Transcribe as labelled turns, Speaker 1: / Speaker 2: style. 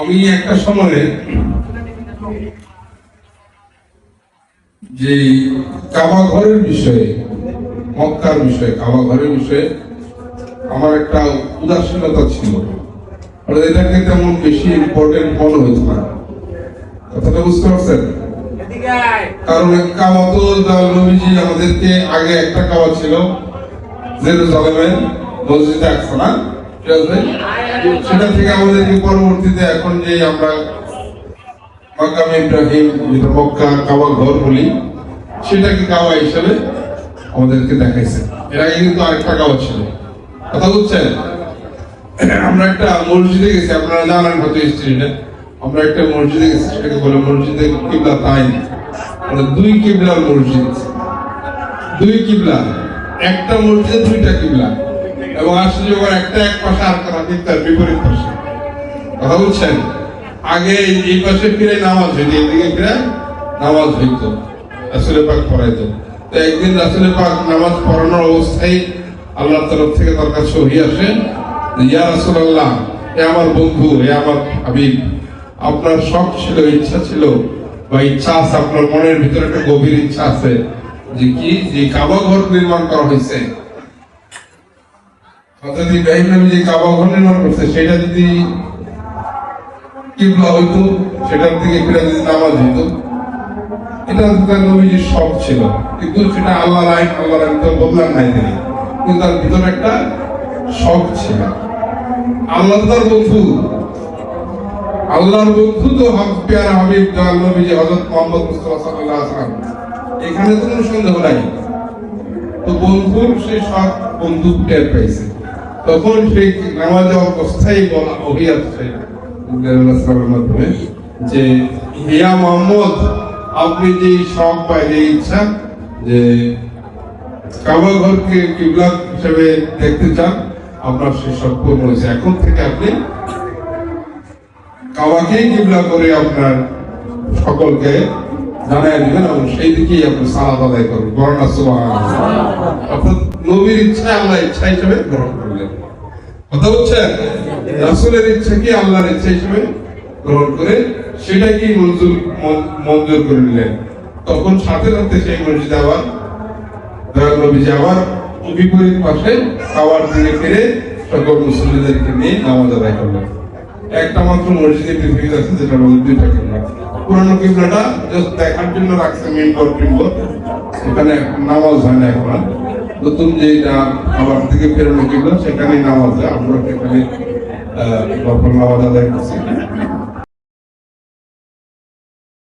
Speaker 1: আমি একটা সময়ে যে কাবা ঘরের বিষয়ে, মক্কার বিষয়ে, কাবা ঘরের বিষয়ে আমার একটা উদাসীনতা ছিল। এটাকে তেমন বেশি ইম্পর্টেন্ট মনে হইত না। কথাটা বুঝতে পারছেন? কারণ কাবা তো নবীজি আমাদেরকে আগে একটা কাবা ছিল জেরুজালেমের মসজিদে আকসা না, সেটা থেকে আমাদেরকে পরবর্তীতে এখন যে আমরা মাকাম ইব্রাহিম যেটা মক্কা কাবা ঘর বলি, সেটাকে কাবা হিসেবে আমাদেরকে দেখাইছে। এর আগে কিন্তু আরেকটা কাবা ছিল। কথা বুঝছেন? আমরা একটা মসজিদে গেছি, আপনারা জানেন হয়তো স্ট্রিটে আমরা একটা মসজিদে গেছি, সেটাকে বলে মসজিদে কিবলা তাই, মানে দুই কিবলার মসজিদ। দুই কিবলা, একটা মসজিদে দুইটা কিবলা, এবং আসলে যখন একটা এক পাশে আর একটা ঠিক তার বিপরীত পাশে। কথা বুঝছেন? আগে এই পাশে ফিরে নামাজ হইতো, এদিকে ফিরে নামাজ হইতো, রাসূলের পাক পড়াইতো। তো একদিন রাসূলের পাক নামাজ পড়ানোর অবস্থায় আল্লাহর তরফ থেকে তার কাছে ওহী আসে, ইয়া রাসূলুল্লাহ, হে আমার বন্ধু, হে আমার হাবিব, আপনার শখ ছিল, ইচ্ছা ছিল বা ইচ্ছা আছে, আপনার মনের ভিতরে একটা গভীর ইচ্ছা আছে যে কি, যে কাবা ঘর নির্মাণ করা হয়েছে, হযরত ইব্রাহিম নবী যে কাবা ঘর নির্মাণ করছে, সেটা যদি কিবলা হইতো, সেটার দিকে ফিরে যদি নামাজ হইতো, এটা তার নবীজির শখ ছিল। কিন্তু সেটা আল্লাহর আইন, আল্লাহর আইন তো বদলান নাই তিনি, কিন্তু তার ভিতরে একটা শখ ছিল। আল্লাহ তার বন্ধু, আল্লাহর বন্ধু তো পেয়ারা হাবিব নবীজি হযরত মুহাম্মদ মুস্তাফা সাল্লাল্লাহু আলাইহি ওয়াসাল্লাম, এখানে তো কোনো সন্দেহ নাই। তো বন্ধুর সেই শখ বন্ধু টের পাইছে, তখন সেই নামাজে অবস্থায় বলা ওহী আসছে মাধ্যমে যে ইয়া মুহাম্মদ, আপনি যে শখ বা যে ইচ্ছা যে কাবা ঘরকে কিবলা হিসেবে দেখতে চান, আপনার সেই শখ পূর্ণ হয়েছে। এখন থেকে আপনি কাবাকেই কিবলা করে আপনার সকলকে জানাই দিবেন এবং সেই দিকেই আপনি সালাত আদায় করবেন। বলেন সুবহানাল্লাহ। অর্থাৎ নবীর ইচ্ছা আল্লাহ ইচ্ছা হিসেবে গ্রহণ করলেন। কথা বুঝছেন? রাসূলের ইচ্ছাকে আল্লাহর ইচ্ছা হিসেবে গ্রহণ করে সেটাকে মঞ্জুর করে নিলেন। তখন সাথে সাথে সেই মসজিদে আবার দয়াল নবীজি আবার বিপরীত পাশে কাবার দিকে ফিরে সকল মুসলিমদেরকে নিয়ে নামাজ আদায় করলেন। একটা মাত্র মসজিদে পৃথিবীতে আছে যেটা বলে দুইটা কিবলা। পুরানো কিবলাটা জাস্ট দেখার জন্য রাখছে, মিম্বর টিম্বর, ওখানে নামাজ হয় না এখন। নতুন যেটা আবার দিকে ফেরানো কিবলা, সেখানেই নামাজ হয়। আমরা সেখানে নামাজ আদায় করছি।